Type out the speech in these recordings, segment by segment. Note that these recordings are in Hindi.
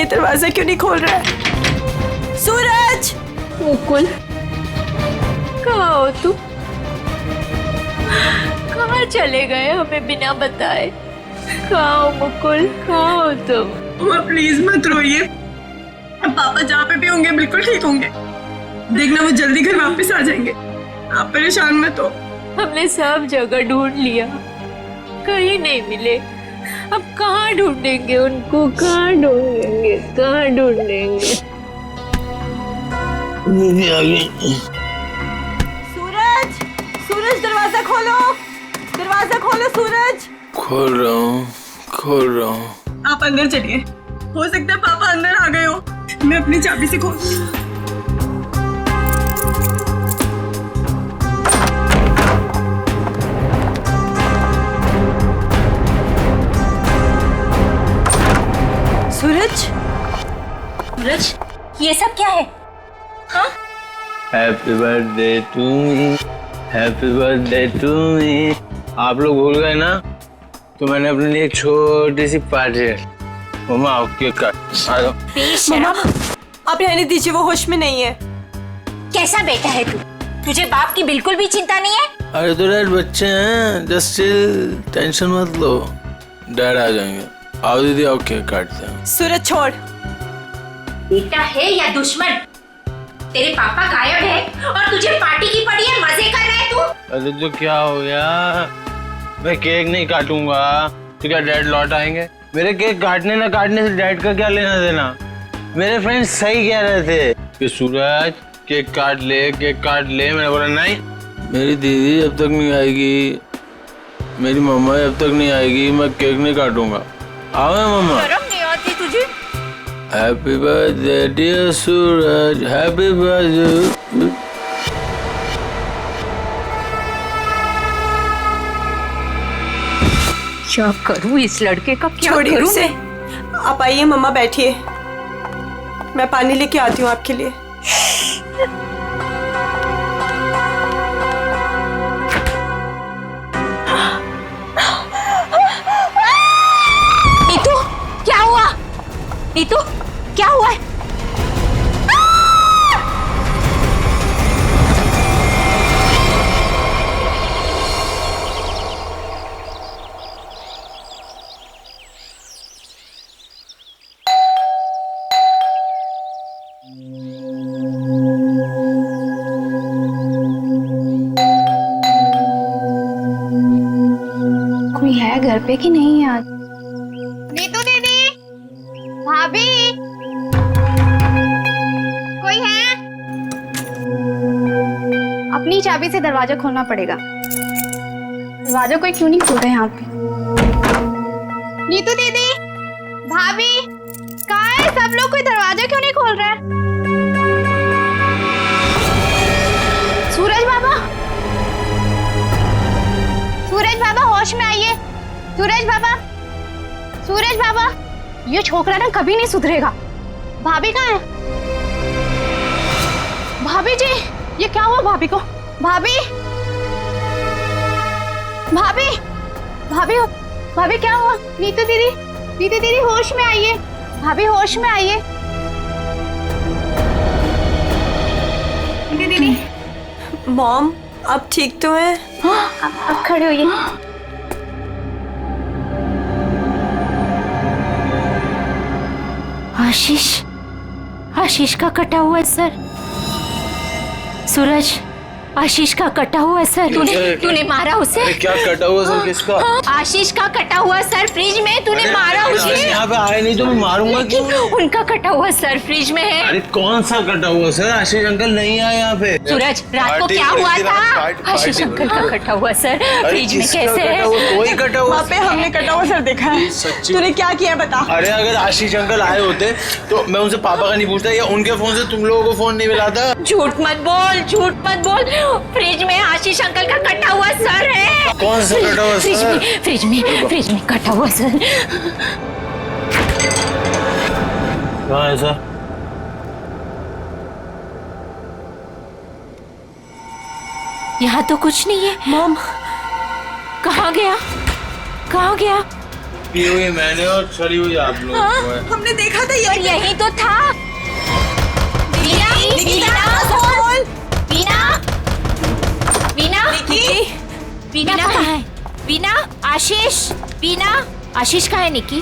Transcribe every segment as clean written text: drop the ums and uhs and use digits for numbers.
ये दरवाजा क्यों नहीं खोल रहा है? सूरज! मुकुल, कहाँ हो तुम? कहाँ चले गए हमें बिना बताए? कहाँ हो मुकुल, कहाँ हो तुम? और प्लीज मत रोइए, अब पापा जहाँ पे भी होंगे बिल्कुल ठीक होंगे। देखना वो जल्दी घर वापस आ जाएंगे, आप परेशान मत हो। हमने सब जगह ढूंढ लिया, कहीं नहीं मिले। अब कहाँ ढूंढेंगे उनको, कहाँ ढूंढेंगे, कहाँ ढूंढेंगे? सूरज! सूरज दरवाजा खोलो, दरवाजा खोलो सूरज! खोल रहा हूँ। आप अंदर चलिए, हो सकता है पापा अंदर आ गए हो। मैं अपनी चाबी से खोलती हूँ। सूरज! सूरज, ये सब क्या है? हाँ? Happy birthday to me, happy birthday to me. आप लोग भूल गए ना, तो मैंने अपने लिए एक छोटी सी पार्टी है। मम्मा आओ केक काट। आ जाओ। मम्मा, आप रहने दीजिए, वो होश में नहीं है। कैसा बेटा है तू? तुझे बाप की बिल्कुल भी चिंता नहीं है? अरे तो डैड बच्चे हैं, जस्ट चिल, टेंशन मत लो, डैड आ जाएंगे। आओ दीदी, आओ केक काटते हैं। सूरज छोड़। बेटा है या दुश्मन? तेरे पापा गायब है और तुझे पार्टी की पड़ी है, मजे कर रहा है तू? अरे तो क्या हो गया, मैं केक नहीं काटूंगा तो क्या डैड लौट आएंगे? मेरे केक काटने ना काटने से डैड का क्या लेना देना? मेरे फ्रेंड्स सही कह रहे थे कि सूरज केक काट ले, केक काट ले। मैंने बोला नहीं, मेरी दीदी जब तक नहीं आएगी, मेरी मम्मा जब तक नहीं आएगी, मैं केक नहीं काटूंगा। आओ मम्मा। शर्म नहीं आती तुझे? हैप्पी बर्थडे डियर सूरज, हैप्पी बर्थडे। क्या करूं इस लड़के का, क्या छोड़िए करूं? उसे। आप आइए मम्मा, बैठिए, मैं पानी लेके आती हूँ आपके लिए। नीतू, क्या हुआ? नीतू, क्या हुआ है? कोई है घर पे कि नहीं आज? नीतू दीदी, भाभी, कोई है? अपनी चाबी से दरवाजा खोलना पड़ेगा। दरवाजा कोई क्यों नहीं खोल रहा है यहाँ पे? नीतू दीदी, भाभी, कहाँ है सब लोग? कोई दरवाजा क्यों नहीं खोल रहा है? सूरज बाबा, सूरज बाबा होश में आइए। सूरज बाबा, सूरज बाबा, ये छोकरा ना कभी नहीं सुधरेगा। भाभी कहाँ है? भाभी जी, ये क्या हुआ भाभी को? भाभी, भाभी, भाभी, भाभी क्या हुआ? नीतू दीदी, नीतू दीदी होश में आइए। भाभी होश में आइए। नीतू दीदी, मॉम, आप ठीक तो हैं? अब खड़े होइए। आशीष, आशीष का कटा हुआ है सर। सूरज, आशीष का कटा हुआ है सर। तूने मारा उसे? अरे क्या कटा हुआ सर? किसका? आशीष का कटा हुआ सर फ्रिज में, तूने मारा उसे? यहाँ पे आए नहीं तो मैं मारूंगा क्यों? उनका कटा हुआ सर फ्रिज में है। अरे कौन सा कटा हुआ सर? आशीष अंकल नहीं आए यहाँ पे। सूरज, रात को क्या हुआ था? आशीष अंकल का कटा हुआ सर फ्रिज में कैसे है? कोई कटा हुआ? वहाँ पे हमने कटा हुआ सर देखा है। सच्ची? तूने क्या किया बता? अरे अगर आशीष अंकल आए होते तो मैं उनसे पापा का नहीं पूछता, या उनके फोन से तुम लोगों को फोन नहीं मिलाता। झूठ मत बोल, झूठ मत बोल। फ्रिज में आशीष अंकल का कटा हुआ सर है। कौन सा कटा हुआ फ्रिज सर? में, फ्रिज में कटा हुआ सर। कहाँ है सर? यहाँ तो कुछ नहीं है। मॉम, कहाँ गया? कहाँ गया? पी हुई मैंने और सड़ी हुई आप लोग को है। हमने देखा था और यही तो था। वीना, वीना, वीना, वीना कहाँ है? वीना, आशीष, वीना, आशीष कहाँ है निकी?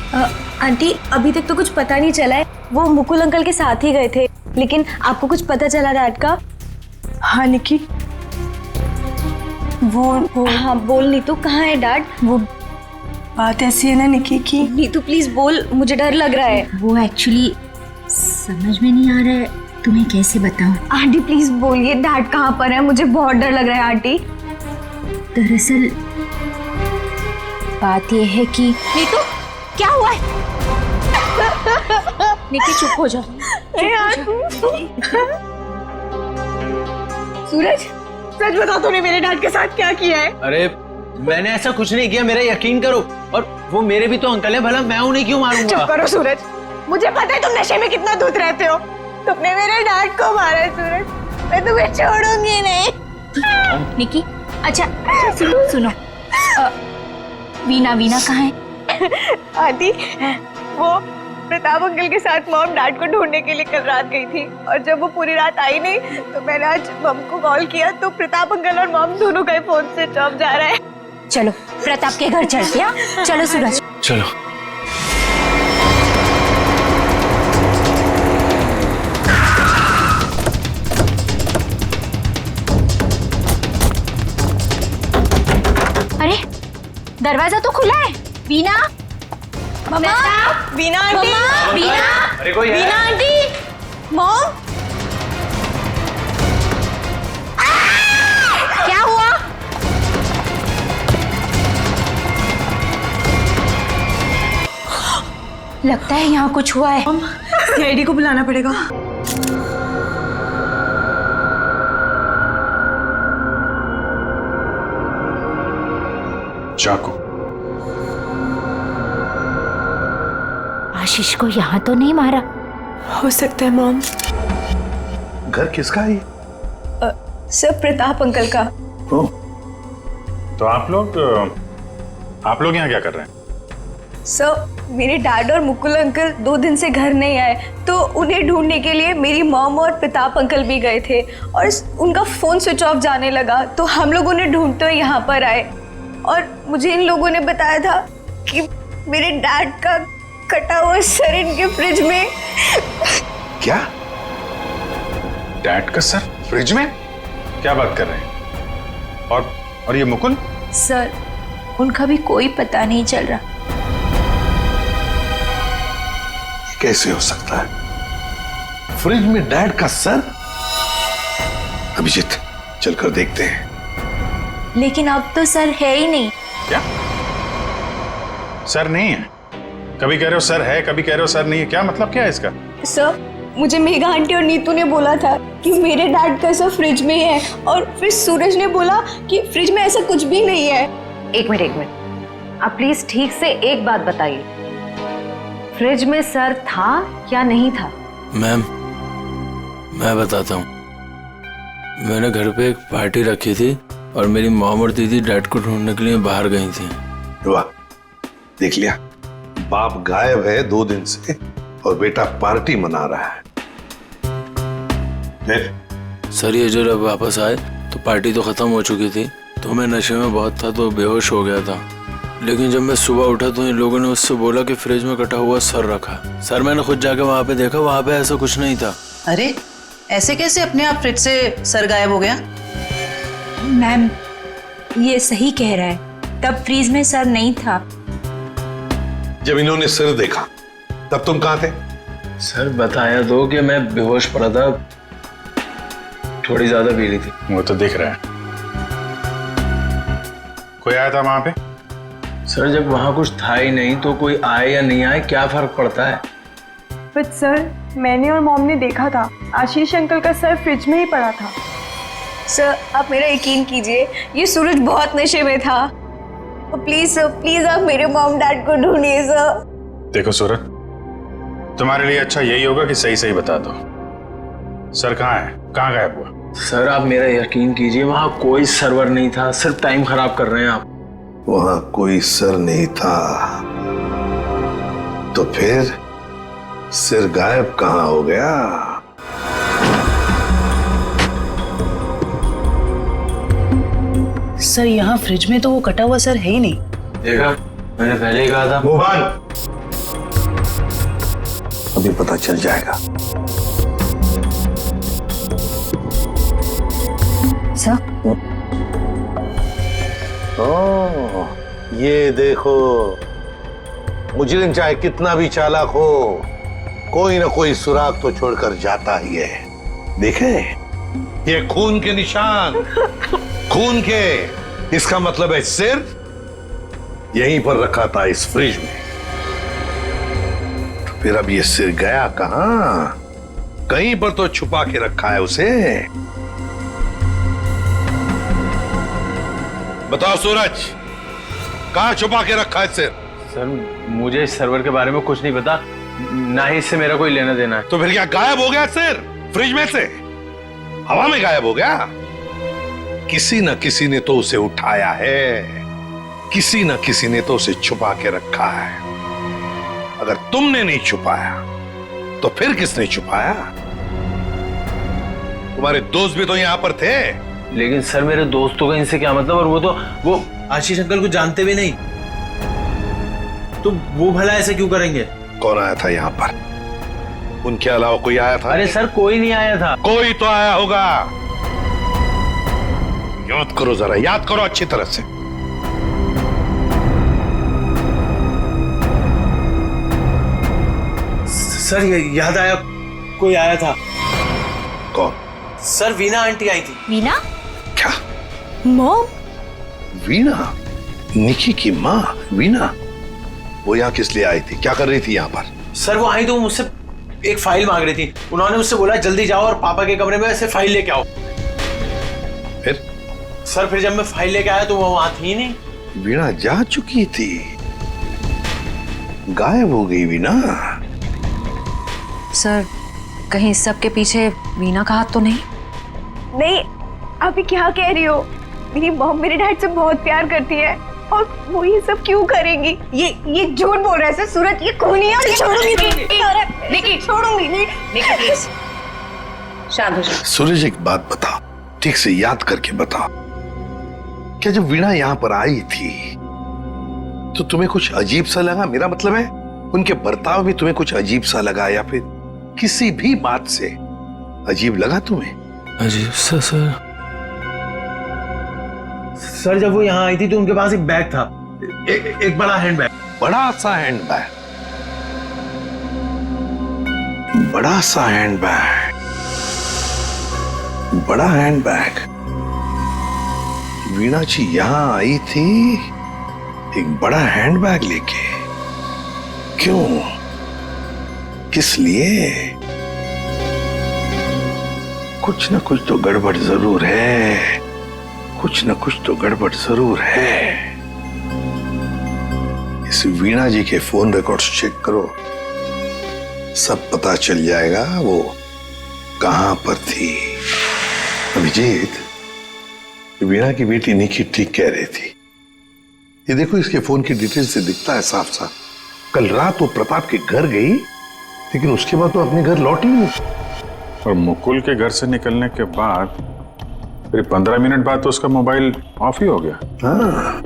आंटी अभी तक तो कुछ पता नहीं चला है। वो मुकुल अंकल के साथ ही गए थे, लेकिन आपको कुछ पता चला डैड का? हाँ निकी, वो हाँ बोल नीतू, कहाँ है डैड? वो बात ऐसी है ना निकी की। नीतू प्लीज बोल, मुझे डर लग रहा है। वो एक्चुअली समझ में नहीं आ रहा है, तुम्हें कैसे बताऊं? आंटी प्लीज बोलिए डैड कहाँ पर है, मुझे बहुत डर लग रहा है आंटी। दरअसल बात यह है कि नीतू क्या हुआ है? निकी चुप हो जाओ। सूरज, सच बता तूने मेरे डैड के साथ क्या किया है? अरे मैंने ऐसा कुछ नहीं किया, मेरा यकीन करो। और वो मेरे भी तो अंकल है, भला मैं उन्हें क्यों मारूंगा? चुप करो सूरज, मुझे पता है तुम नशे में कितना दूध रहते हो। तुमने मेरे डैड को मारा है सूरज, मैं तुम्हें छोड़ूंगी नहीं। निकी, अच्छा सुनो, वीना, वीना कहाँ है? आदि, वो प्रताप अंकल के साथ मॉम डैड को ढूंढने के लिए कल रात गई थी, और जब वो पूरी रात आई नहीं तो मैंने आज मॉम को कॉल किया तो प्रताप अंकल और मॉम दोनों का फोन स्विच ऑफ जा रहा है। चलो प्रताप के घर चलते हैं। चलो सूरज। चलो। अरे दरवाजा तो खुला है। वीना, मम्मा, वीना आंटी, वीना, अरे कोई है? Veena aunty, mom. क्या हुआ? लगता है यहाँ कुछ हुआ है। सीआईडी को बुलाना पड़ेगा। चाकू। आशीष को यहाँ तो नहीं मारा? हो सकता है मॉम। घर किसका है? सर प्रताप अंकल का। ओह, तो आप लोग यहाँ क्या कर रहे हैं? सर मेरे डैड और मुकुल अंकल 2 दिन से घर नहीं आए, तो उन्हें ढूंढने के लिए मेरी मॉम और प्रताप अंकल भी गए थे, और उनका फोन स्विच ऑफ जाने लगा तो हम लोग उन्हें ढूंढते हुए यहाँ पर आए, और मुझे इन लोगों ने बताया था कि मेरे डैड का कटा हुआ सर इनके फ्रिज में। क्या? डैड का सर फ्रिज में? क्या बात कर रहे हैं? और ये मुकुल? सर उनका भी कोई पता नहीं चल रहा। कैसे हो सकता है? फ्रिज में डैड का सर? अभिजीत चलकर देखते हैं। लेकिन अब तो सर है ही नहीं। क्या? सर नहीं है? कभी कह रहे हो सर है, कभी कह रहे हो सर नहीं है, क्या मतलब क्या है इसका? सर मुझे मेघा आंटी और नीतू ने बोला था कि मेरे डैड का सर फ्रिज में है, और फिर सूरज ने बोला कि फ्रिज में ऐसा कुछ भी नहीं है। एक मिनट, आप प्लीज ठीक से एक बात बताइए, फ्रिज में सर था या नहीं था? मैम मैं बताता हूँ, मैंने घर पे एक पार्टी रखी थी और मेरी मॉम और दीदी डैड को ढूंढने के लिए बाहर गई थी। वाह, देख लिया, बाप गायब है 2 दिन से और बेटा पार्टी मना रहा है। फिर सर ये जब वापस आए तो पार्टी तो खत्म हो चुकी थी, तो मैं नशे में बहुत था तो बेहोश हो गया था। लेकिन जब मैं सुबह उठा तो इन लोगों ने उससे बोला कि फ्रिज में कटा हुआ सर रखा। सर मैंने खुद जाके वहाँ पे देखा, वहाँ पे ऐसा कुछ नहीं था। अरे ऐसे कैसे अपने आप फ्रिज से सर गायब हो गया? मैम ये सही कह रहा है, तब फ्रीज में सर नहीं था। जब इन्होंने सर देखा तब तुम कहाँ थे? सर बताया तो कि मैं बेहोश पड़ा था, थोड़ी ज्यादा पी ली थी। वो तो दिख रहा है। कोई आया था वहां पे? सर जब वहाँ कुछ था ही नहीं तो कोई आए या नहीं आए क्या फर्क पड़ता है? बट सर मैंने और मॉम ने देखा था आशीष अंकल का सर फ्रिज में ही पड़ा था। सर आप मेरा यकीन कीजिए, ये सूरज बहुत नशे में था। प्लीज सर, प्लीज आप मेरे मॉम डैड को ढूंढिए सर। देखो सूरज, तुम्हारे लिए अच्छा यही होगा कि सही सही बता दो, सर कहाँ है, कहाँ गायब हुआ? सर आप मेरा यकीन कीजिए, वहाँ कोई सर्वर नहीं था, सिर्फ टाइम खराब कर रहे हैं आप। वहां कोई सर नहीं था, तो फिर सिर गायब कहां हो गया? सर यहाँ फ्रिज में तो वो कटा हुआ सर है ही नहीं। देखा, मैंने पहले ही कहा था। मोहन, अभी पता चल जाएगा। सर ओह, ये देखो, मुजरिम चाहे कितना भी चालाक हो, कोई ना कोई सुराग तो छोड़कर जाता ही है। देखे, ये खून के निशान, खून के। इसका मतलब है सिर यहीं पर रखा था, इस फ्रिज में। तो फिर अब ये सिर गया कहां? कहीं पर तो छुपा के रखा है उसे। बताओ सूरज, कहां छुपा के रखा है सिर? सर, मुझे इस सर्वर के बारे में कुछ नहीं पता, ना ही इससे मेरा कोई लेना देना है। तो फिर क्या गायब हो गया सिर फ्रिज में से? हवा में गायब हो गया? किसी न किसी ने तो उसे उठाया है, किसी न किसी ने तो उसे छुपा के रखा है। अगर तुमने नहीं छुपाया तो फिर किसने छुपाया? तुम्हारे दोस्त भी तो यहां पर थे। लेकिन सर, मेरे दोस्तों का इनसे क्या मतलब? और वो आशीष अंकल को जानते भी नहीं, तो वो भला ऐसे क्यों करेंगे? कौन आया था यहाँ पर? उनके अलावा कोई आया था? अरे सर, कोई नहीं आया था। कोई तो आया होगा। याद करो जरा, याद करो अच्छी तरह से। सर, याद आया, कोई आया था। कौन? सर, वीना आंटी आई थी। वीना? क्या? मॉम? वीना? निकी की माँ वीना? वो यहाँ किस लिए आई थी? क्या कर रही थी यहाँ पर? सर, वो आई तो मुझसे एक फाइल मांग रही थी। उन्होंने मुझसे बोला जल्दी जाओ और पापा के कमरे में ऐसे फाइल लेके आओ। फिर? सर, फिर जब मैं फाइल लेके आया तो वो वहां थी ही नहीं। वीणा जा चुकी थी, गायब हो गई वीणा। सर, कहीं इस सब के पीछे वीना का हाथ तो नहीं? नहीं, आप ये क्या कह रही हो? मेरी मॉम मेरे डैड से बहुत प्यार करती है और वो ये सब क्यों करेंगी? ये झूठ बोल रहा है सर। सूरज, ये खूनी है और ये छोड़ूंगी नहीं। निकी, छोड़ूंगी नहीं। निकी प्लीज शांत हो जाओ। सूरज, एक बात बताओ, ठीक से याद करके बताओ, क्या जब वीणा यहाँ पर आई थी तो तुम्हें कुछ अजीब सा लगा? मेरा मतलब है, उनके बर्ताव में तुम्हें कुछ अजीब सा लगा, या फिर किसी भी बात से अजीब लगा तुम्हें? अजीब सा? सर, जब वो यहाँ आई थी तो उनके पास एक बैग था, एक बड़ा हैंड बैग। बड़ा सा हैंड बैग? बड़ा सा हैंड बैग? बड़ा हैंड बैग? वीणा जी यहां आई थी एक बड़ा हैंड बैग लेके? क्यों? किस लिए? कुछ ना कुछ तो गड़बड़ जरूर है, कुछ ना कुछ तो गड़बड़ जरूर है। इस वीणा जी के फोन रिकॉर्ड्स चेक करो, सब पता चल जाएगा वो कहां पर थी। अभिजीत, वीणा की बेटी निकी ठीक कह रही थी। ये देखो, इसके फोन की डिटेल से दिखता है साफ साफ, कल रात वो प्रताप के घर गई, लेकिन उसके बाद तो अपने घर लौटी नहीं। और मुकुल के घर से निकलने के बाद फिर 15 मिनट बाद तो उसका मोबाइल ऑफ ही हो गया। हाँ,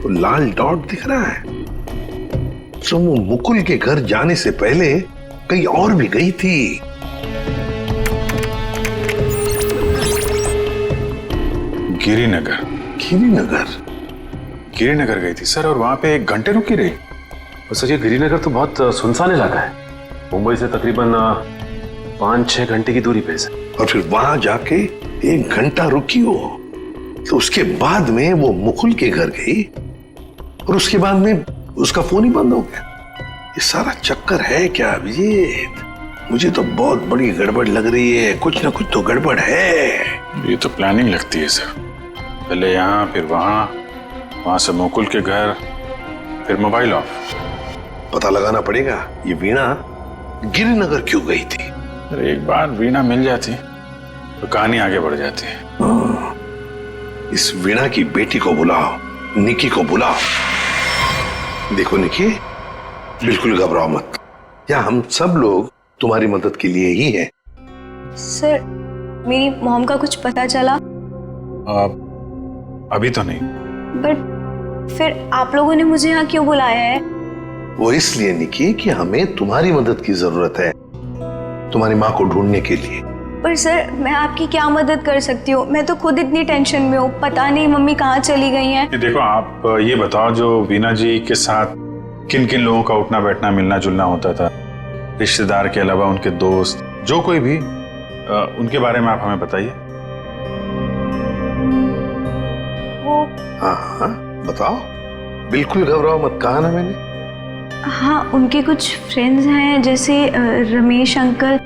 तो लाल डॉट दिख रहा है, तो वो मुकुल के घर जाने से पहले कहीं और भी गई थी। गिरिनगर? गिरिनगर गई थी सर, और वहां पे 1 घंटे रुकी रही। और सर, ये गिरिनगर तो बहुत सुनसान इलाका है, मुंबई से तकरीबन 5-6 घंटे की दूरी पे है। और फिर वहां जाके 1 घंटा रुकी हो, तो उसके बाद में वो मुकुल के घर गई और उसके बाद में उसका फोन ही बंद हो गया। ये सारा चक्कर है क्या अभिजीत? मुझे तो बहुत बड़ी गड़बड़ लग रही है, कुछ ना कुछ तो गड़बड़ है। ये तो प्लानिंग लगती है सर, पहले यहाँ फिर वहां से मुकुल के घर, फिर मोबाइल ऑफ। पता लगाना पड़ेगा ये वीणा गिरिनगर क्यों गई थी। अरे एक बार वीणा मिल जाती तो कहानी आगे बढ़ जाती है। इस वीणा की बेटी को बुलाओ, निकी को बुलाओ। देखो निकी, बिल्कुल घबराओ मत, या हम सब लोग तुम्हारी मदद के लिए ही हैं। सर मेरी मॉम का कुछ पता चला? अभी तो नहीं। बट फिर आप लोगों ने मुझे यहाँ क्यों बुलाया है? वो इसलिए निकी कि हमें तुम्हारी मदद की जरूरत है, तुम्हारी माँ को ढूंढने के लिए। पर सर मैं आपकी क्या मदद कर सकती हूँ? मैं तो खुद इतनी टेंशन में हूँ, पता नहीं मम्मी कहाँ चली गई हैं। ये देखो, आप ये बताओ, जो वीना जी के साथ किन किन लोगों का उठना बैठना मिलना जुलना होता था, रिश्तेदार के अलावा उनके दोस्त, जो कोई भी, उनके बारे में आप हमें बताइए। वो हाँ हाँ बताओ, बिल्कुल घबराओ मत, कहा ना मैंने। हाँ, उनके कुछ फ्रेंड्स हैं, जैसे रमेश अंकल,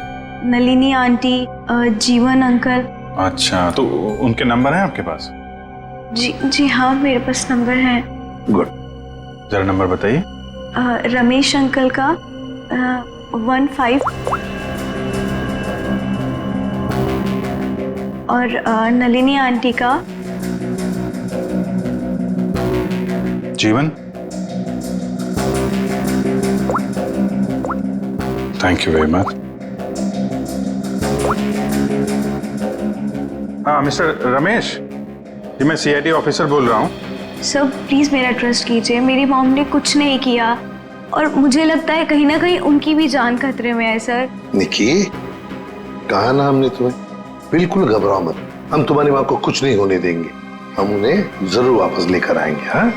नलिनी आंटी, जीवन अंकल। अच्छा, तो उनके नंबर हैं आपके पास? जी हाँ, मेरे पास नंबर है। गुड, जरा नंबर बताइए। रमेश अंकल का 15 और नलिनी आंटी का जीवन। Thank you very much. हाँ मिस्टर रमेश, जी मैं CID ऑफिसर बोल रहा हूँ। सर प्लीज मेरा ट्रस्ट कीजिए, मेरी मॉम ने कुछ नहीं किया और मुझे लगता है कहीं ना कहीं उनकी भी जान खतरे में है। सर निकी, कहा ना हमने तुम्हें, बिल्कुल घबराओ मत, हम तुम्हारी माँ को कुछ नहीं होने देंगे, हम उन्हें जरूर वापस लेकर आएंगे। हाँ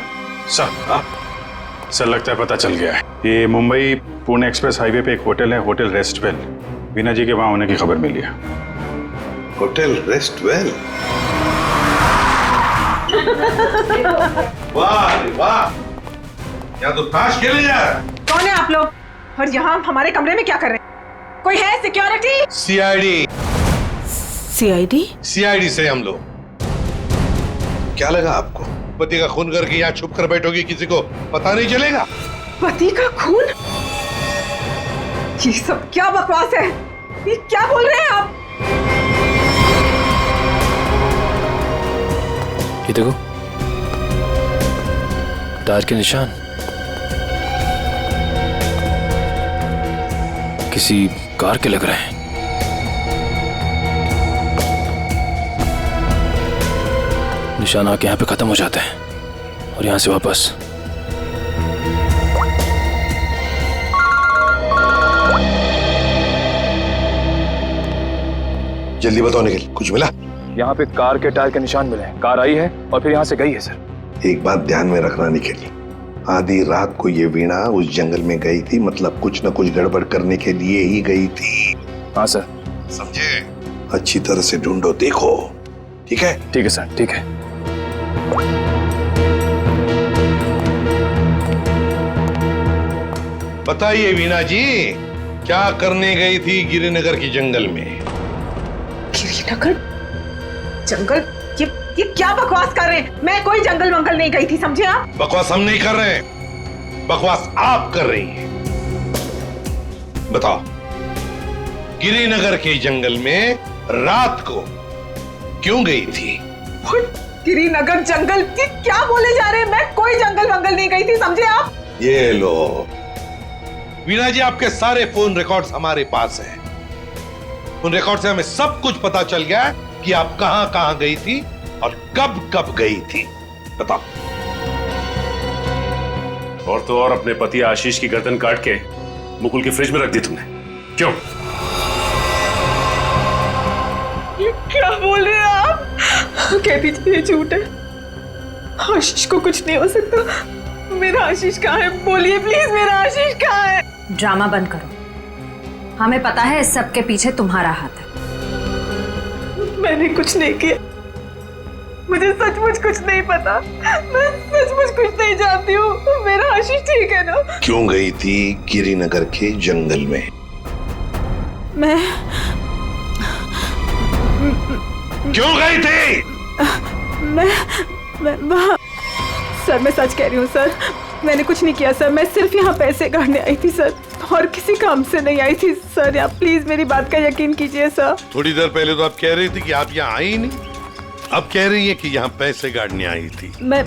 सर लगता है पता चल गया है। ये मुंबई पुणे एक्सप्रेस हाईवे पे एक होटल है, होटल रेस्टवेल। वीना जी के वहां होने की खबर मिली है। होटल रेस्टवेल? वाह वाह, यहाँ तो ताश खेले जा रहा है। कौन है आप लोग और यहाँ हमारे कमरे में क्या कर रहे हैं? कोई है सिक्योरिटी? CID से हम लोग। क्या लगा आपको, पति का खून करके यहाँ छुप कर बैठोगी, किसी को पता नहीं चलेगा? पति का खून? ये सब क्या बकवास है? ये क्या बोल रहे हैं आप? ये देखो, टायर के निशान, किसी कार के लग रहे हैं। निशान आके यहाँ पे खत्म हो जाते हैं और यहाँ से वापस। जल्दी बताओ निखिल, कुछ मिला? यहाँ पे कार के टायर के निशान मिले हैं, कार आई है और फिर यहाँ से गई है सर। एक बात ध्यान में रखना निखिल, आधी रात को ये वीणा उस जंगल में गई थी, मतलब कुछ न कुछ गड़बड़ करने के लिए ही गई थी। हाँ सर। समझे? अच्छी तरह से ढूंढो, देखो। ठीक है? ठीक है सर, ठीक है। बताइए वीणा जी, क्या करने गई थी गिरिनगर के जंगल में? गिरिनगर जंगल? ये क्या बकवास कर रहे हैं? मैं कोई जंगल वंगल नहीं गई थी, समझे आप? बकवास हम नहीं कर रहे हैं, बकवास आप कर रही हैं। बताओ, गिरिनगर के जंगल में रात को क्यों गई थी? गिरिनगर जंगल? ये क्या बोले जा रहे हैं? मैं कोई जंगल वंगल नहीं गई थी, समझे आप? ये लो वीणा जी, आपके सारे फोन रिकॉर्ड्स हमारे पास हैं। उन रिकॉर्ड से हमें सब कुछ पता चल गया कि आप कहां कहां गई थी और कब कब गई थी। बताओ। और तो और अपने पति आशीष की गर्दन काट के मुकुल की फ्रिज में रख दी तुमने, क्यों? ये क्या बोल रहे हैं आप? कह दीजिए ये झूठ है, आशीष को कुछ नहीं हो सकता। मेरा आशीष कहाँ है? बोलिए प्लीज, मेरा आशीष कहाँ है? ड्रामा बंद करो, हमें पता है इस सब के पीछे तुम्हारा हाथ है। मैंने कुछ नहीं किया, मुझे सचमुच कुछ नहीं पता, मैं सचमुच कुछ नहीं जानती हूँ। मेरा आशीष ठीक है ना? क्यों गई थी गिरिनगर के जंगल में? मैं क्यों गई थी? मैं वहाँ, सर मैं सच कह रही हूँ सर, मैंने कुछ नहीं किया सर, मैं सिर्फ यहाँ पैसे काटने आई थी सर, और किसी काम से नहीं आई थी सर। आप प्लीज मेरी बात का यकीन कीजिए सर। थोड़ी देर पहले तो आप कह रही थी कि आप यहाँ आई ही नहीं, अब कह रही है कि यहाँ पैसे गाड़ने आई थी। मैं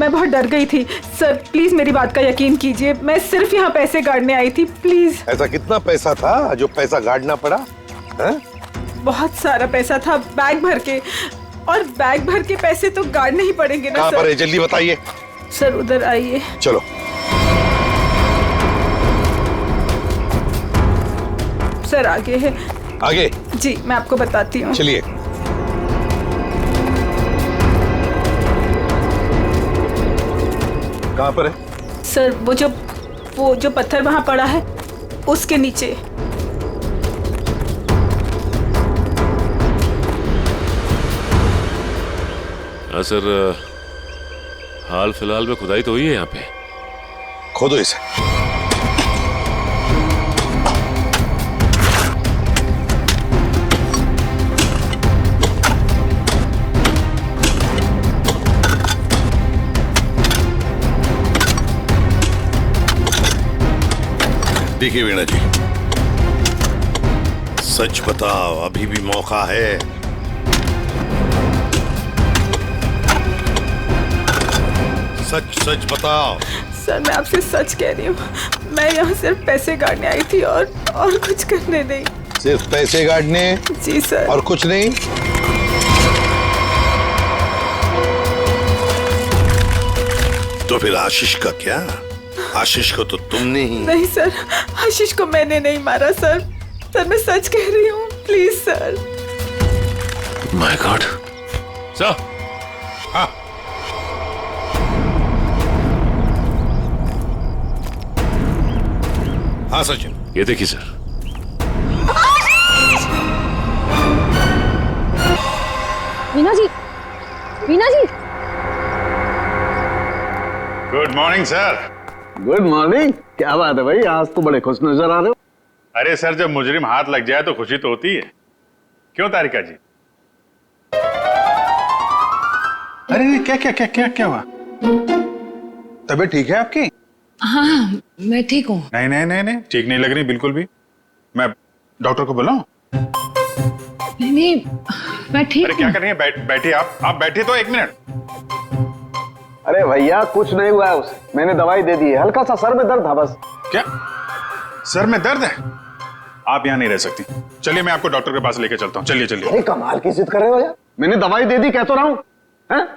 बहुत डर गई थी सर, प्लीज मेरी बात का यकीन कीजिए, मैं सिर्फ यहाँ पैसे गाड़ने आई थी, प्लीज। ऐसा कितना पैसा था जो पैसा गाड़ना पड़ा है? बहुत सारा पैसा था, बैग भर के, और बैग भर के पैसे तो गाड़ने ही पड़ेंगे ना कहाँ सर। पर है जल्दी बताइए। सर उधर आइए। चलो। सर आगे है। आगे? जी मैं आपको बताती हूँ। चलिए। कहाँ पर है? सर वो जो पत्थर वहाँ पड़ा है उसके नीचे। हाँ सर, हाल फिलहाल में खुदाई तो हुई है यहाँ पे। खोदो इसे। देखिए वीणा जी, सच बताओ, अभी भी मौका है। सच सच बताओ। सर मैं आपसे सच कह रही हूँ, मैं यहाँ सिर्फ पैसे गाड़ने आई थी और कुछ करने नहीं। सिर्फ पैसे गाड़ने? जी सर। और कुछ नहीं? तो फिर आशीष का क्या? आशीष को तो तुमने ही। नहीं सर, आशीष को मैंने नहीं मारा सर। सर मैं सच कह रही हूँ, please sir. My god. Sir. हाँ। हाँ सचिन। ये देखिए sir. Veena ji, Veena ji. Good morning sir. Good morning. क्या बात है भाई, आज तो बड़े खुश नजर आ रहे हो। अरे सर, जब मुजरिम हाथ लग जाए तो खुशी तो होती है, क्यों तारिका जी? अरे क्या क्या क्या क्या क्या हुआ? तबीयत ठीक है आपकी? हाँ मैं ठीक हूँ। नहीं नहीं नहीं नहीं, ठीक नहीं लग रही बिल्कुल भी। मैं डॉक्टर को बुलाऊं? नहीं मैं ठीक। अरे क्या कर रही है? बैठिए आप बैठिए तो 1 मिनट। अरे भैया कुछ नहीं हुआ है उसे, मैंने दवाई दे दी है, हल्का सा सर में दर्द था बस। क्या सर में दर्द है? आप यहाँ नहीं रह सकती, चलिए मैं आपको डॉक्टर के पास लेके चलता हूँ। चलिए चलिए। अरे कमाल की जिद कर रहे हो यार, मैंने दवाई दे दी, कह तो रहा हूँ।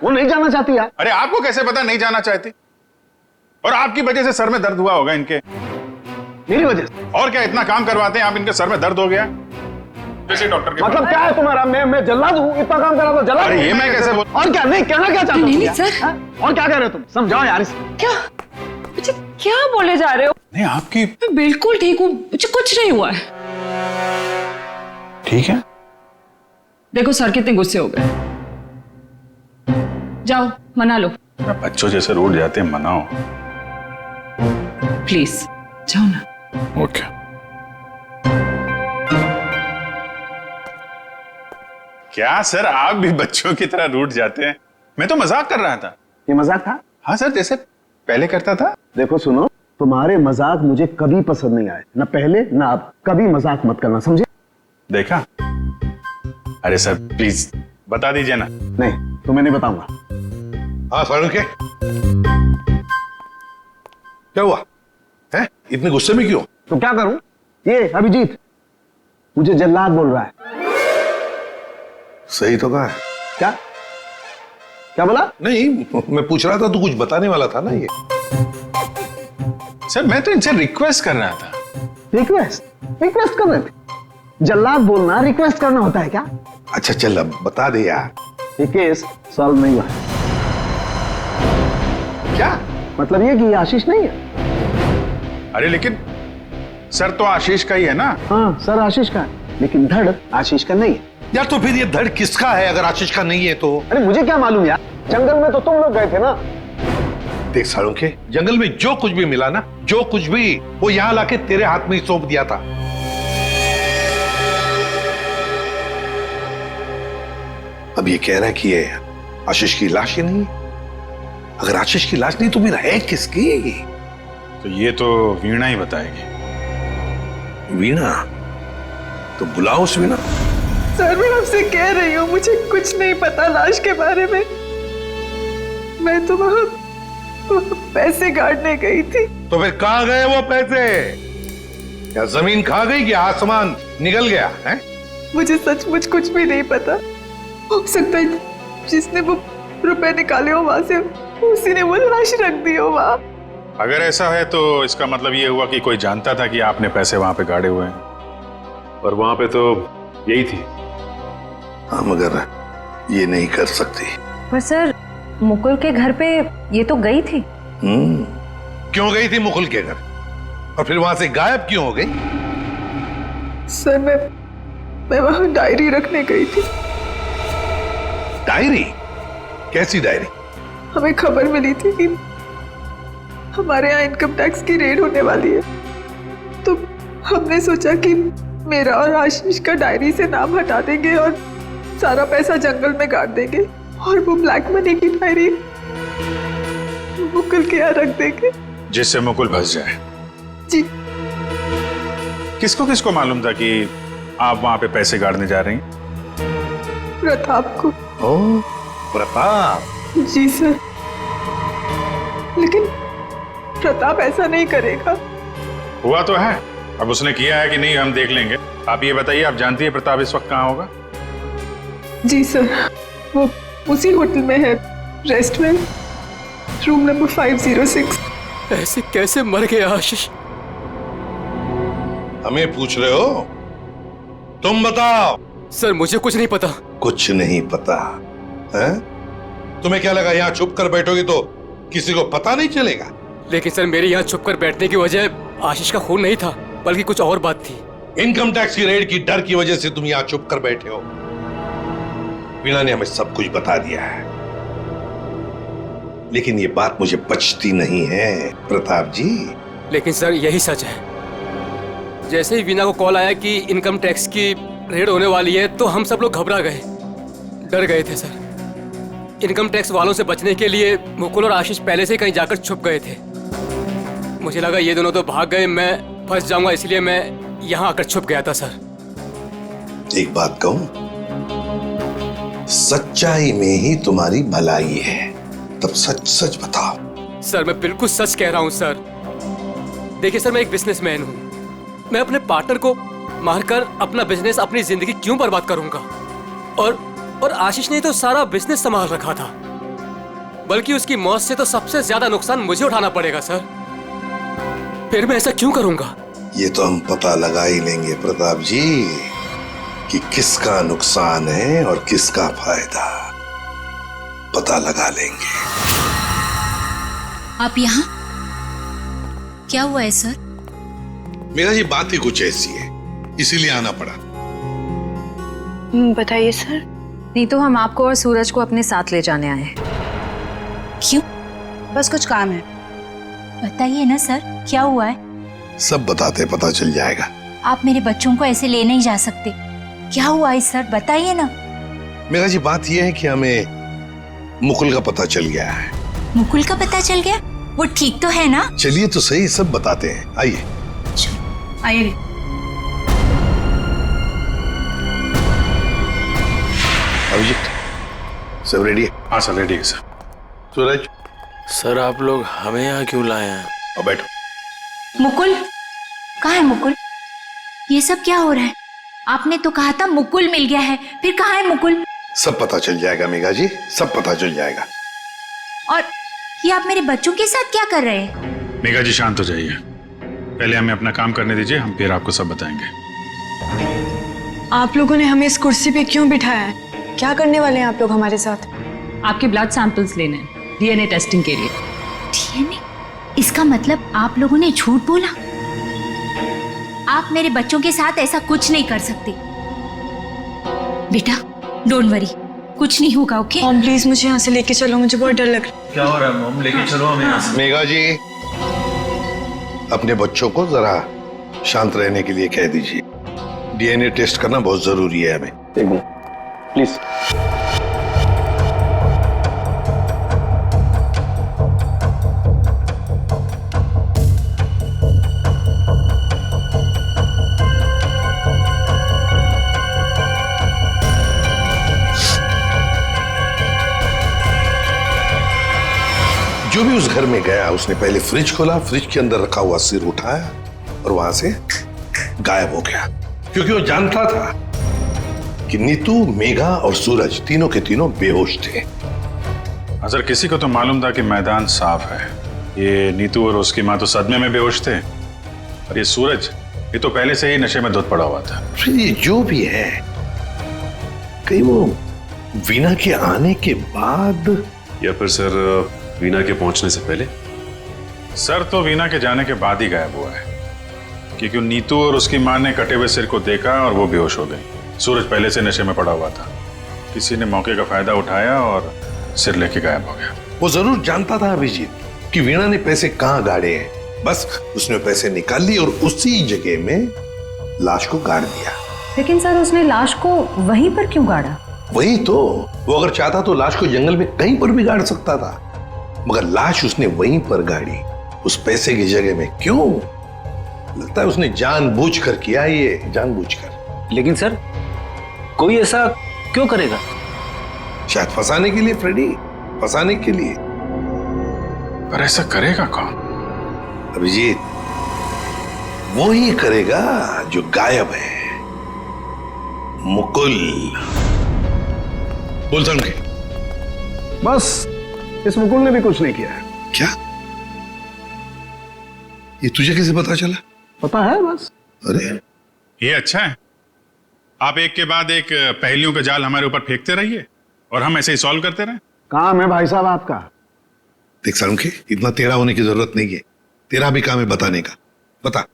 वो नहीं जाना चाहती यार। अरे आपको कैसे पता नहीं जाना चाहती? और आपकी वजह से सर में दर्द हुआ होगा इनके। मेरी वजह से? और क्या, इतना काम करवाते हैं आप, इनके सर में दर्द हो गया। जैसे डॉक्टर के मतलब क्या है तुम्हारा? मैं जल्लाद हूँ, इतना काम करा तो जल्लाद? अरे ये मैं कैसे बोल? और क्या नहीं कहना क्या चाहते हो? नहीं सर। और क्या कह रहे हो तुम? समझाओ यार इसे। क्या मुझे क्या बोले जा रहे हो? नहीं आपकी। मैं बिल्कुल ठीक हूँ, मुझे कुछ नहीं हुआ है। ठीक है। देखो सर कितने गुस्से हो गए, जाओ मना लो। बच्चों जैसे रूठ जाते हैं, मनाओ प्लीज, जाओ ना। ओके। क्या सर, आप भी बच्चों की तरह रूठ जाते हैं? मैं तो मजाक कर रहा था। ये मजाक था? हाँ सर, जैसे पहले करता था। देखो सुनो, तुम्हारे मजाक मुझे कभी पसंद नहीं आए, ना पहले ना अब। कभी मजाक मत करना, समझे? देखा? अरे सर प्लीज बता दीजिए ना। नहीं तुम्हें नहीं बताऊंगा। हाँ फारूक के क्या हुआ है? इतने गुस्से में क्यों? तो क्या करूं? ये अभिजीत मुझे जल्लाद बोल रहा है। सही तो कहा। क्या क्या बोला? नहीं मैं पूछ रहा था, तू कुछ बताने वाला था ना। ये सर मैं तो इनसे रिक्वेस्ट कर रहा था। रिक्वेस्ट कर रहे थे? जल्लाद बोलना रिक्वेस्ट करना होता है क्या? अच्छा चल अब बता दे यार। ये केस सॉल्व नहीं हुआ है। क्या मतलब ये कि आशीष नहीं है? अरे लेकिन सर तो आशीष का ही है ना। हाँ सर आशीष का है, लेकिन धड़ आशीष का नहीं है। यार तो फिर ये धड़ किसका है अगर आशीष का नहीं है तो? अरे मुझे क्या मालूम यार, जंगल में तो तुम लोग गए थे ना। देख सालों के, जंगल में जो कुछ भी मिला ना, जो कुछ भी, वो यहाँ लाके तेरे हाथ में ही सौंप दिया था। अब ये कह रहा है कि ये आशीष की लाश ही नहीं है। अगर आशीष की लाश नहीं तो फिर है किसकी? तो ये तो वीणा ही बताएगी। वीणा? तो बुलाओ उस वीणा। सर मैं आपसे कह रही हूँ मुझे कुछ नहीं पता लाश के बारे में। मैं तो वहाँ पैसे काटने गई थी। तो फिर कहाँ गए वो पैसे? क्या जमीन खा गई कि आसमान निकल गया है? मुझे सचमुच कुछ भी नहीं पता। हो सकता है जिसने वो रुपए निकाले हो वहां से उसी ने वो लाश रख दी हो वहां। अगर ऐसा है तो इसका मतलब ये हुआ कि कोई जानता था कि आपने पैसे वहां पे गाड़े हुए हैं, और वहां पे तो यही थी। हाँ, मगर ये नहीं कर सकती। पर सर मुकुल के घर पे ये तो गई थी। क्यों गई थी मुकुल के घर? और फिर वहां से गायब क्यों हो गई? सर मैं वहां डायरी रखने गई थी। डायरी? कैसी डायरी? हमें खबर मिली थी कि हमारे यहाँ इनकम टैक्स की रेड होने वाली है, तो हमने सोचा कि मेरा और आशीष का डायरी से नाम हटा देंगे और सारा पैसा जंगल में गाड़ देंगे और वो ब्लैक मनी की डायरी मुकुल के यहाँ रख देंगे, जिससे मुकुल फंस जाए। जी। किसको किसको मालूम था कि आप वहां पे पैसे गाड़ने जा रही हैं? प्रताप को। ओह, प्रताप। जी सर, लेकिन प्रताप ऐसा नहीं करेगा। हुआ तो है, अब उसने किया है कि नहीं हम देख लेंगे। आप ये बताइए, आप जानती है प्रताप इस वक्त कहाँ होगा? जी सर, वो उसी होटल में है, रेस्टोरेंट, रूम नंबर 506। ऐसे कैसे मर गया आशीष? हमें पूछ रहे हो? तुम बताओ। सर मुझे कुछ नहीं पता। कुछ नहीं पता है? तुम्हें क्या लगा यहाँ छुप कर बैठोगे तो किसी को पता नहीं चलेगा? लेकिन सर मेरे यहाँ छुप कर बैठने की वजह आशीष का खून नहीं था, बल्कि कुछ और बात थी। इनकम टैक्स की रेड की डर की वजह से तुम यहाँ छुप कर बैठे हो। वीणा ने हमें सब कुछ बता दिया है, लेकिन ये बात मुझे पचती नहीं है प्रताप जी। लेकिन सर यही सच है। जैसे ही वीणा को कॉल आया कि इनकम टैक्स की रेड होने वाली है, तो हम सब लोग घबरा गए, डर गए थे सर। इनकम टैक्स वालों से बचने के लिए मुकुल और आशीष पहले से कहीं जाकर छुप गए थे। मुझे लगा ये दोनों तो भाग गए, मैं फंस जाऊंगा, इसलिए मैं यहाँ आकर छुप गया था सर। एक बात कहूं, सच्चाई में ही तुम्हारी भलाई है, तब सच सच बताओ। सर मैं बिल्कुल सच कह रहा हूँ सर। देखिए सर, मैं एक बिजनेसमैन हूँ। मैं अपने पार्टनर को मारकर अपना बिजनेस, अपनी जिंदगी क्यों बर्बाद करूंगा? और आशीष ने तो सारा बिजनेस संभाल रखा था, बल्कि उसकी मौत से तो सबसे ज्यादा नुकसान मुझे उठाना पड़ेगा सर। फिर मैं ऐसा क्यों करूंगा? ये तो हम पता लगा ही लेंगे प्रताप जी कि किसका नुकसान है और किसका फायदा, पता लगा लेंगे। आप यहाँ? क्या हुआ है सर? मेरा ये बात ही कुछ ऐसी है, इसीलिए आना पड़ा। बताइए सर। नहीं तो हम आपको और सूरज को अपने साथ ले जाने आए हैं। क्यों? बस कुछ काम है। बताइए ना सर, क्या हुआ है? सब बताते पता चल जाएगा। आप मेरे बच्चों को ऐसे ले नहीं जा सकते। क्या हुआ है सर, बताइए ना। मेरा जी बात यह है कि हमें मुकुल का पता चल गया है। मुकुल का पता चल गया? वो ठीक तो है ना? चलिए तो सही, सब बताते हैं, आइए। आइए। अभिजीत, सब रेडी है? हाँ सर, रेडी है सर। सूरज। सर आप लोग हमें यहाँ क्यों लाए हैं? और बैठो। मुकुल कहाँ है? मुकुल, ये सब क्या हो रहा है? आपने तो कहा था मुकुल मिल गया है, फिर कहाँ है मुकुल? सब पता चल जाएगा मेघा जी, सब पता चल जाएगा। और ये आप मेरे बच्चों के साथ क्या कर रहे हैं? मेघा जी शांत हो जाइए, पहले हमें अपना काम करने दीजिए, हम फिर आपको सब बताएंगे। आप लोगों ने हमें इस कुर्सी पे क्यों बिठाया है? क्या करने वाले हैं आप लोग हमारे साथ? आपके ब्लड सैंपल्स लेने हैं डीएनए टेस्टिंग के लिए। डीएनए? इसका मतलब आप लोगों ने झूठ बोला? आप मेरे बच्चों के साथ ऐसा कुछ नहीं कर सकते। बेटा डोंट वरी, कुछ नहीं होगा, ओके? मॉम प्लीज मुझे यहाँ से लेके चलो, मुझे बहुत डर लग रहा है। क्या हो रहा है मॉम? लेके चलो हमें यहाँ से। मेघा जी, अपने बच्चों को जरा शांत रहने के लिए कह दीजिए। डीएनए टेस्ट करना बहुत जरूरी है हमें। प्लीज। उस घर में गया उसने पहले फ्रिज खोला, फ्रिज के अंदर रखा हुआ सिर उठाया और वहां से गायब हो गया, क्योंकि वो जानता था कि नीतू, मेघा और सूरज तीनों के तीनों बेहोश थे। अगर किसी को तो मालूम था कि मैदान साफ है। ये नीतू और उसकी माँ तो सदमे में बेहोश थे, और ये सूरज, ये तो पहले से ही नशे में धुत पड़ा हुआ था। फिर ये जो भी है, कहीं वो वीना के आने के बाद, या फिर सर वीना के पहुंचने से पहले? सर तो वीना के जाने के बाद ही गायब हुआ है, क्योंकि नीतू और उसकी माँ ने कटे हुए सिर को देखा और वो बेहोश हो गई। सूरज पहले से नशे में पड़ा हुआ था, किसी ने मौके का फायदा उठाया और सिर लेके गायब हो गया। वो जरूर जानता था अभिजीत कि वीणा ने पैसे कहाँ गाड़े हैं, बस उसने पैसे निकाल लिए और उसी जगह में लाश को गाड़ दिया। लेकिन सर उसने लाश को वहीं पर क्यों गाड़ा? वही तो, वो अगर चाहता तो लाश को जंगल में कहीं पर भी गाड़ सकता था, मगर लाश उसने वहीं पर गाड़ी, उस पैसे की जगह में। क्यों? लगता है उसने जानबूझकर किया, ये जानबूझकर। लेकिन सर कोई ऐसा क्यों करेगा? शायद फंसाने के लिए फ्रेडी, फंसाने के लिए। पर ऐसा करेगा कौन? अभिजीत, वो ही करेगा जो गायब है, मुकुल। बोलता हूं बस इस मुकुल ने भी कुछ नहीं किया है। क्या? ये तुझे कैसे पता चला? पता है बस। अरे ये अच्छा है, आप एक के बाद एक पहेलियों का जाल हमारे ऊपर फेंकते रहिए और हम ऐसे ही सॉल्व करते रहे। काम है भाई साहब आपका। देख सालुंखे, इतना टेढ़ा होने की जरूरत नहीं है, तेरा भी काम है बताने का। बता।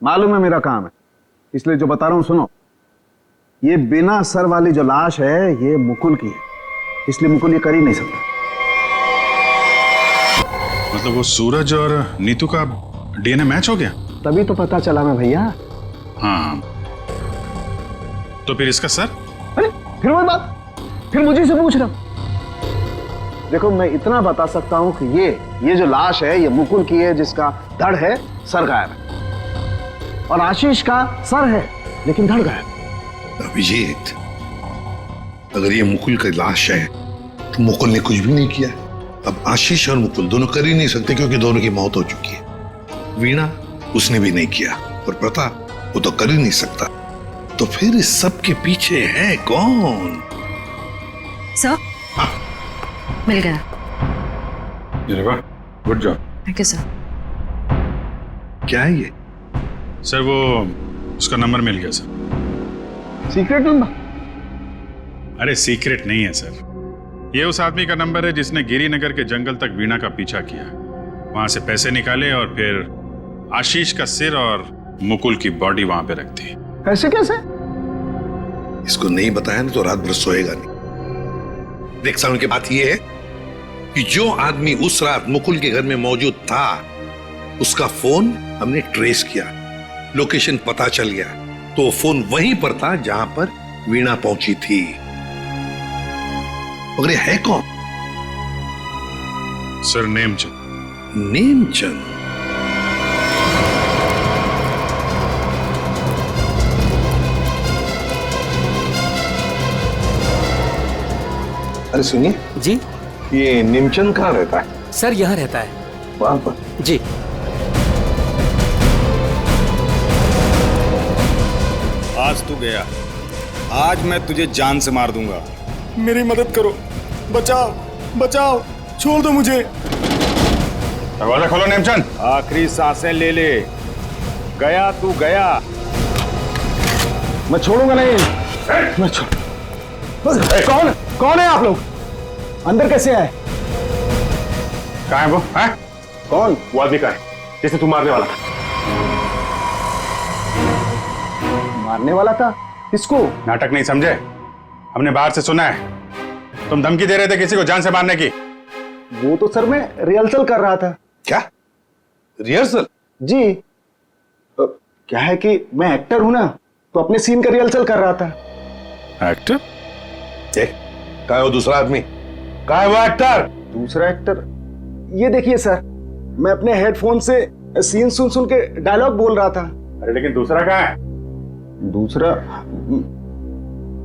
मालूम है मेरा काम है, इसलिए जो बता रहा हूं सुनो। ये बिना सर वाली जो लाश है ये मुकुल की है, इसलिए मुकुल ये कर ही नहीं सकता। मतलब वो सूरज और नीतू का डीएनए मैच हो गया? तभी तो पता चला ना भैया। हाँ, तो फिर इसका सर? अरे फिर वही बात, फिर मुझे से पूछ रहा। देखो मैं इतना बता सकता हूं कि ये जो लाश है ये मुकुल की है, जिसका धड़ है, सर गायब है। और आशीष का सर है लेकिन धड़ गायब। अभिजीत, अगर ये मुकुल की लाश है तो मुकुल ने कुछ भी नहीं किया। अब आशीष और मुकुल दोनों कर ही नहीं सकते, क्योंकि दोनों की मौत हो चुकी है। वीणा, उसने भी नहीं किया, और प्रताप, वो तो कर ही नहीं सकता। तो फिर इस सब के पीछे है कौन? सर मिल गया। Good job. Thank you sir. क्या है ये? सर वो उसका नंबर मिल गया सर। Secret number? अरे सीक्रेट नहीं है सर, ये उस आदमी का नंबर है जिसने गिरिनगर के जंगल तक वीणा का पीछा किया, वहां से पैसे निकाले और फिर आशीष का सिर और मुकुल की बॉडी वहां पे रख दी। ऐसे कैसे? इसको नहीं बताया ना तो रात भर सोएगा नहीं। देख साउंड की बात यह है कि जो आदमी उस रात मुकुल के घर में मौजूद था, उसका फोन हमने ट्रेस किया, लोकेशन पता चल गया, तो वो फोन वहीं पर था जहां पर वीणा पहुंची थी। मगर ये है कौन? सर नेमचंद। नेमचंद? अरे सुनिए जी, ये नेमचंद कहाँ रहता है? सर यहाँ रहता है। वहां पर? जी। आज तू गया, आज मैं तुझे जान से मार दूंगा। मेरी मदद करो, बचाओ बचाओ, छोड़ दो मुझे। दरवाजा खोलो नेमचंद। आखिरी सांसें ले ले, गया तू गया। मैं छोड़ूंगा नहीं। मैं कौन है आप लोग? अंदर कैसे आए? कहाँ है वो? है? कौन? वो आदमी का है जिसे तू मारने वाला था। मारने वाला था? किसको? नाटक नहीं समझे, हमने बाहर से सुना है तुम धमकी दे रहे थे किसी को जान से मारने की। वो तो सर मैं रिहर्सल कर रहा था। क्या रिहर्सल? जी, क्या है कि मैं एक्टर हूं ना, तो अपने सीन का रिहर्सल कर रहा था। एक्टर? कहाँ है वो दूसरा आदमी? कहाँ है वो एक्टर? दूसरा एक्टर? ये देखिए सर, मैं अपने हेडफोन से सीन सुन सुन के डायलॉग बोल रहा था। अरे लेकिन दूसरा कहाँ है? दूसरा?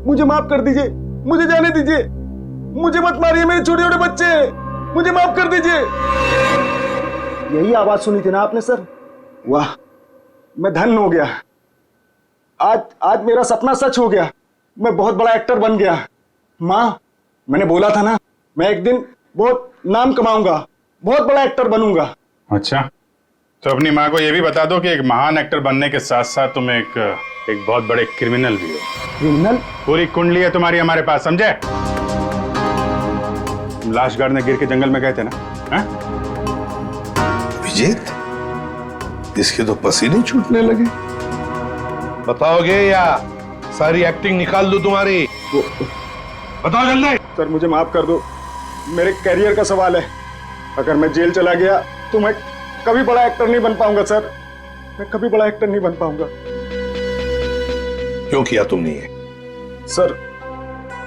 मुझे माफ कर दीजिए, मुझे जाने दीजिए, मुझे मत मारिए, मेरे छोटे छोटे बच्चे। मुझे माफ कर दीजिए। यही आवाज सुनी थी ना आपने सर? वाह, मैं धन्य हो गया। आज मेरा सपना सच हो गया। मैं बहुत बड़ा एक्टर बन गया। माँ, मैंने बोला था ना, मैं एक दिन बहुत नाम कमाऊंगा, बहुत बड़ा एक्टर बनूंगा। अच्छा, तो अपनी माँ को ये भी बता दो कि एक महान एक्टर बनने के साथ साथ तुम एक बहुत बड़े क्रिमिनल भी हो। क्रिमिनल? पूरी कुंडली है तुम्हारी हमारे पास, समझे? तुम लाश गाड़ने गिर के जंगल में गए थे ना? हाँ? विजेत, इसके तो पसीने छूटने लगे। बताओगे या सारी एक्टिंग निकाल दूं तुम्हारी? बताओ जल्दी। सर मुझे माफ कर दो, मेरे कैरियर का सवाल है। अगर मैं जेल चला गया तो मैं कभी बड़ा एक्टर नहीं बन पाऊंगा सर, मैं कभी बड़ा एक्टर नहीं बन पाऊंगा। क्यों किया तुमने ये? सर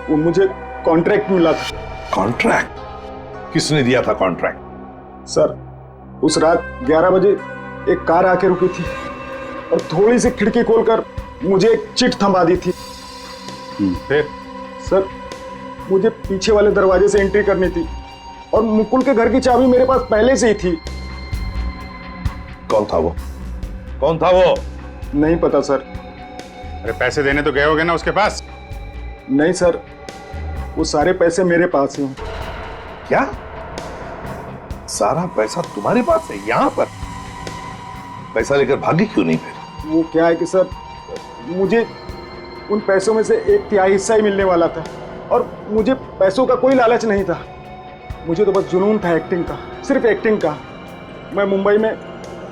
वो मुझे कॉन्ट्रैक्ट मिला था। कॉन्ट्रैक्ट? किसने दिया था कॉन्ट्रैक्ट? सर उस रात 11 बजे एक कार आके रुकी थी और थोड़ी सी खिड़की खोलकर मुझे एक चिट थमा दी थी। फिर? सर मुझे पीछे वाले दरवाजे से एंट्री करनी थी और मुकुल के घर की चाबी मेरे पास पहले से ही थी। कौन था वो? कौन था वो? नहीं पता सर। अरे पैसे देने तो गए होगे ना उसके पास? नहीं सर, वो सारे पैसे मेरे पास हैं। क्या? सारा पैसा तुम्हारे पास है? यहाँ पर पैसा लेकर भागी क्यों नहीं फिर? वो क्या है कि सर, मुझे उन पैसों में से 1/3 हिस्सा ही मिलने वाला था और मुझे पैसों का कोई लालच नहीं था। मुझे तो बस जुनून था एक्टिंग का, सिर्फ एक्टिंग का। मैं मुंबई में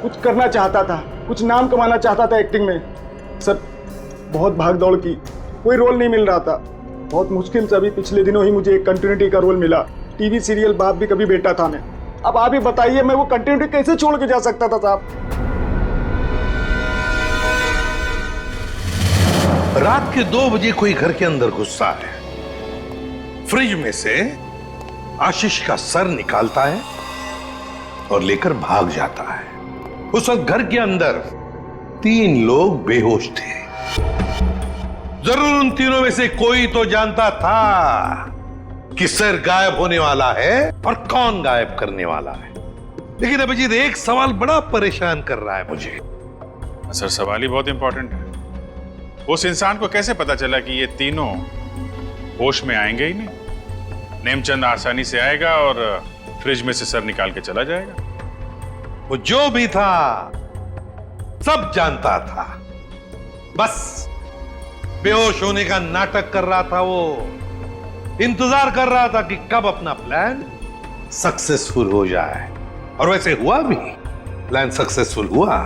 कुछ करना चाहता था, कुछ नाम कमाना चाहता था एक्टिंग में। सर बहुत भाग दौड़ की, कोई रोल नहीं मिल रहा था। बहुत मुश्किल से अभी पिछले दिनों ही मुझे एक कंटिन्यूटी का रोल मिला। टीवी सीरियल बाप भी कभी बेटा था मैं। अब आप ही बताइए, मैं वो कंटिन्यूटी कैसे छोड़ के जा सकता था साहब? रात के 2 बजे कोई घर के अंदर घुसता है, फ्रिज में से आशीष का सर निकालता है और लेकर भाग जाता है। उस वक्त घर के अंदर 3 लोग बेहोश थे। जरूर उन तीनों में से कोई तो जानता था कि सर गायब होने वाला है और कौन गायब करने वाला है। लेकिन अभिजीत, एक सवाल बड़ा परेशान कर रहा है मुझे। सर सवाल ही बहुत इंपॉर्टेंट है। उस इंसान को कैसे पता चला कि ये तीनों होश में आएंगे ही नहीं? नेमचंद आसानी से आएगा और फ्रिज में से सर निकाल के चला जाएगा। वो जो भी था सब जानता था, बस बेहोश होने का नाटक कर रहा था। वो इंतजार कर रहा था कि कब अपना प्लान सक्सेसफुल हो जाए, और वैसे हुआ भी। प्लान सक्सेसफुल हुआ।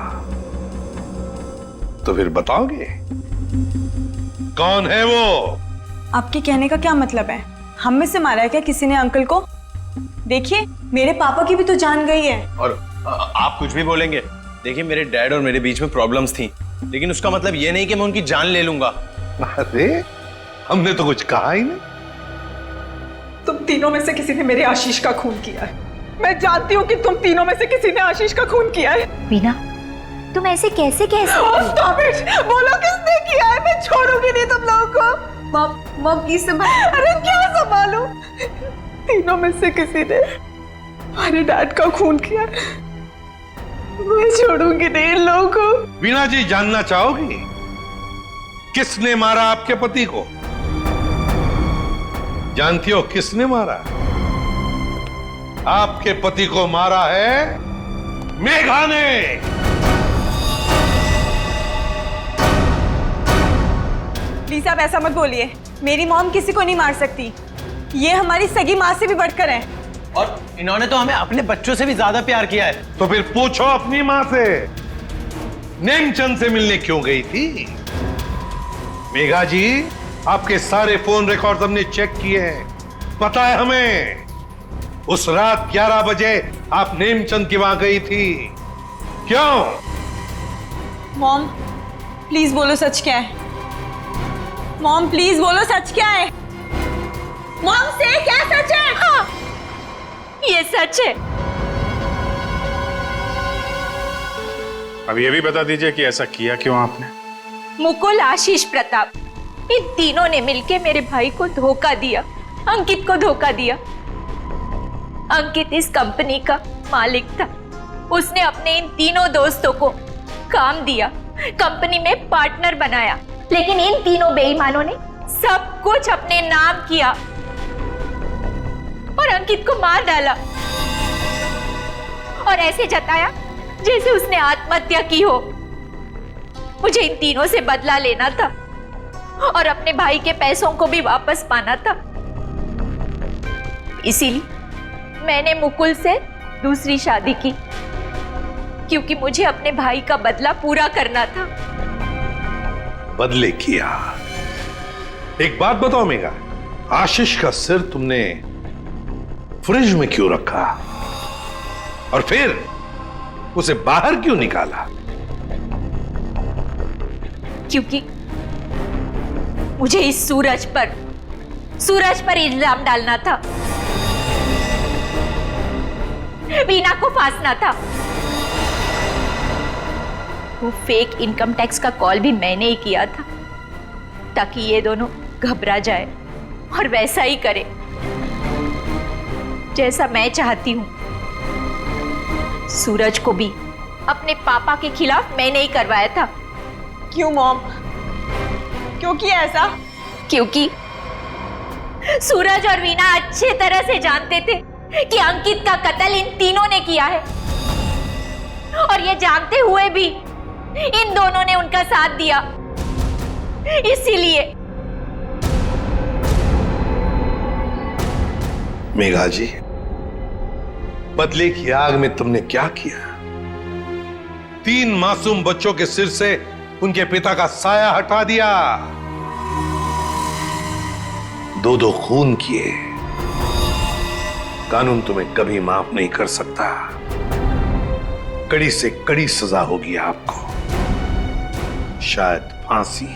तो फिर बताओगे कौन है वो? आपके कहने का क्या मतलब है? हम में से मारा है क्या किसी ने अंकल को? देखिए, मेरे पापा की भी तो जान गई है। और आप कुछ भी बोलेंगे। देखिए, मेरे डैड और मेरे बीच में प्रॉब्लम्स थी, लेकिन उसका मतलब ये नहीं कि मैं उनकी जान ले लूंगा। अरे हमने तो कुछ कहा ही नहीं। तुम तीनों में से किसी ने मेरे आशीष का खून किया है। मैं जानती हूँ कि तुम तीनों में से किसी ने आशीष का खून किया है। वीना, तुम ऐसे कैसे कह सकती हो? Stop it! बोलो किसने किया है? मैं छोड़ूंगी नहीं तुम लोगों को। मॉम प्लीज संभाल। अरे क्या संभालूं? तीनों में से किसी ने हमारे डैड का खून किया। मैं छोड़ूंगी नहीं इन लोगों को। वीणा जी, जानना चाहोगी किसने मारा आपके पति को? जानती हो किसने मारा? आपके पति को मारा है मेघा ने। प्लीज आप ऐसा मत बोलिए। मेरी मॉम किसी को नहीं मार सकती। ये हमारी सगी माँ से भी बढ़कर है। और इन्होंने तो हमें अपने बच्चों से भी ज्यादा प्यार किया है। तो फिर पूछो अपनी माँ से, नेमचंद से मिलने क्यों गई थी? मेघा जी, आपके सारे फोन रिकॉर्ड हमने चेक किए हैं। पता है हमें उस रात 11 बजे आप नेमचंद की वहां गई थी। क्यों? मॉम प्लीज बोलो सच क्या है। मॉम प्लीज बोलो सच क्या है। मॉम से क्या सच है? हाँ, ये सच है। अब ये भी बता दीजिए कि ऐसा किया क्यों आपने? मुकुल, आशीष, प्रताप, इन तीनों ने मिलके मेरे भाई को धोखा दिया, अंकित को धोखा दिया। अंकित इस कंपनी का मालिक था। उसने अपने इन तीनों दोस्तों को काम दिया, कंपनी में पार्टनर बनाया, लेकिन इन तीनों बेईमानों ने सब कुछ अपने नाम किया और अंकित को मार डाला और ऐसे जताया जैसे उसने आत्महत्या की हो। मुझे इन तीनों से बदला लेना था और अपने भाई के पैसों को भी वापस पाना था। इसीलिए मैंने मुकुल से दूसरी शादी की, क्योंकि मुझे अपने भाई का बदला पूरा करना था। बदले किया। एक बात बताओ मेघा, आशीष का सिर तुमने फ्रिज में क्यों रखा और फिर उसे बाहर क्यों निकाला? क्योंकि मुझे इस सूरज पर इल्जाम डालना था, वीना को फांसना था। वो फेक इनकम टैक्स का कॉल भी मैंने ही किया था, ताकि ये दोनों घबरा जाए और वैसा ही करे जैसा मैं चाहती हूं। सूरज को भी अपने पापा के खिलाफ मैंने ही करवाया था। क्यों मॉम? क्यों किया ऐसा? क्योंकि सूरज और वीना अच्छे तरह से जानते थे कि अंकित का कत्ल इन तीनों ने किया है, और ये जानते हुए भी इन दोनों ने उनका साथ दिया। इसीलिए मेघा जी, बदले की आग में तुमने क्या किया? 3 मासूम बच्चों के सिर से उनके पिता का साया हटा दिया, 2 खून किए। कानून तुम्हें कभी माफ नहीं कर सकता। कड़ी से कड़ी सजा होगी आपको, शायद फांसी।